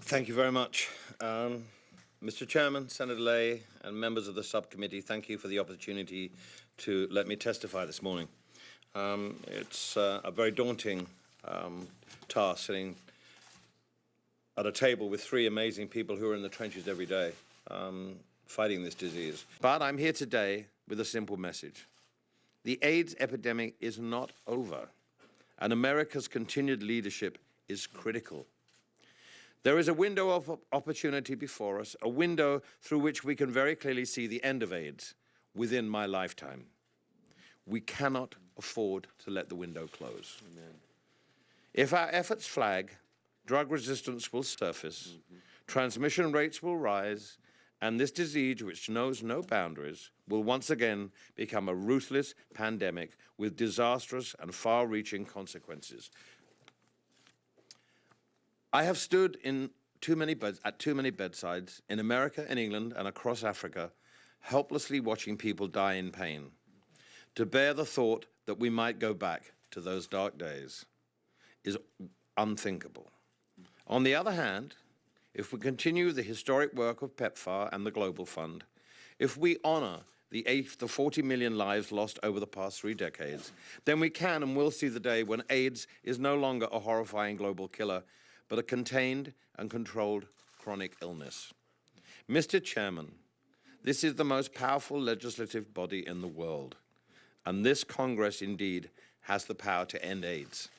Thank you very much. Mr. Chairman, Senator Lay, and members of the subcommittee, thank you for the opportunity to let me testify this morning. It's a very daunting task sitting at a table with three amazing people who are in the trenches every day fighting this disease. But I'm here today with a simple message. The AIDS epidemic is not over, and America's continued leadership is critical. There is a window of opportunity before us, a window through which we can very clearly see the end of AIDS within my lifetime. We cannot afford to let the window close. Amen. If our efforts flag, drug resistance will surface, transmission rates will rise, and this disease, which knows no boundaries, will once again become a ruthless pandemic with disastrous and far-reaching consequences. I have stood at too many bedsides in America, in England, and across Africa, helplessly watching people die in pain, to bear the thought that we might go back to those dark days is unthinkable. On the other hand, if we continue the historic work of PEPFAR and the Global Fund, if we honor the 40 million lives lost over the past 3 decades, then we can and will see the day when AIDS is no longer a horrifying global killer, but a contained and controlled chronic illness. Mr. Chairman, this is the most powerful legislative body in the world, and this Congress indeed has the power to end AIDS.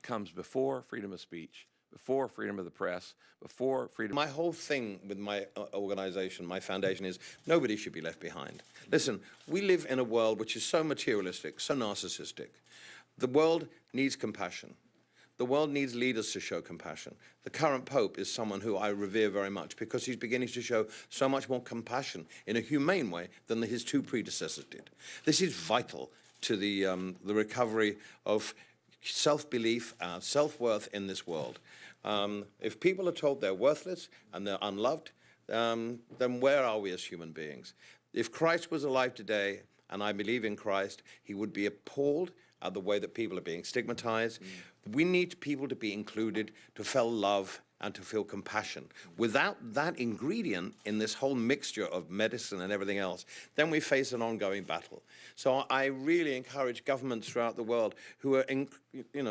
Comes before freedom of speech, before freedom of the press, before freedom. My whole thing with my organization, my foundation, is nobody should be left behind. Listen, we live in a world which is so materialistic, so narcissistic. The world needs compassion. The world needs leaders to show compassion. The current Pope is someone who I revere very much because he's beginning to show so much more compassion in a humane way than his 2 predecessors did. This is vital to the recovery of self-belief, self-worth in this world. If people are told they're worthless and they're unloved, then where are we as human beings? If Christ was alive today, and I believe in Christ, he would be appalled at the way that people are being stigmatized. We need people to be included, to feel love, and to feel compassion. Without that ingredient in this whole mixture of medicine and everything else, then we face an ongoing battle. So I really encourage governments throughout the world who are,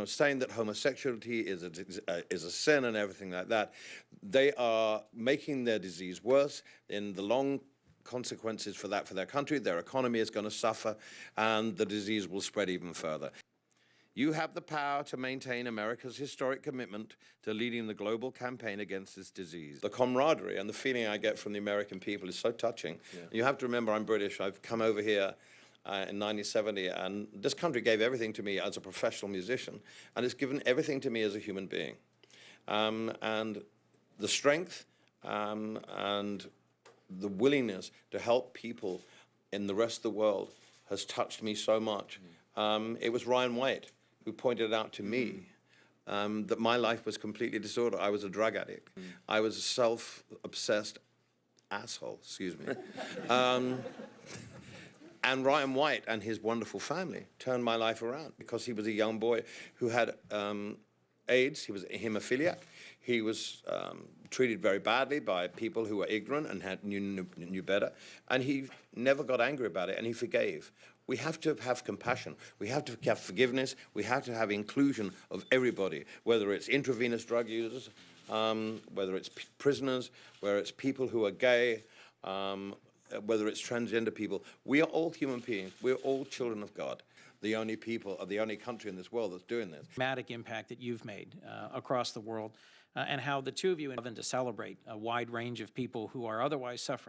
saying that homosexuality is a sin and everything like that. They are making their disease worse in the long consequences for that for their country. Their economy is going to suffer, and the disease will spread even further. You have the power to maintain America's historic commitment to leading the global campaign against this disease. The camaraderie and the feeling I get from the American people is so touching. Yeah. You have to remember, I'm British. I've come over here in 1970, and this country gave everything to me as a professional musician, and it's given everything to me as a human being. And the strength and the willingness to help people in the rest of the world has touched me so much. It was Ryan White who pointed out to me that my life was completely disordered. I was a drug addict. I was a self-obsessed asshole, excuse me. And Ryan White and his wonderful family turned my life around because he was a young boy who had AIDS. He was a hemophiliac. He was treated very badly by people who were ignorant and knew better, and he never got angry about it, and he forgave. We have to have compassion. We have to have forgiveness. We have to have inclusion of everybody, whether it's intravenous drug users, whether it's prisoners, whether it's people who are gay, whether it's transgender people. We are all human beings. We're all children of God. The only country in this world that's doing this. Dramatic impact that you've made across the world, and how the two of you have to celebrate a wide range of people who are otherwise suffering.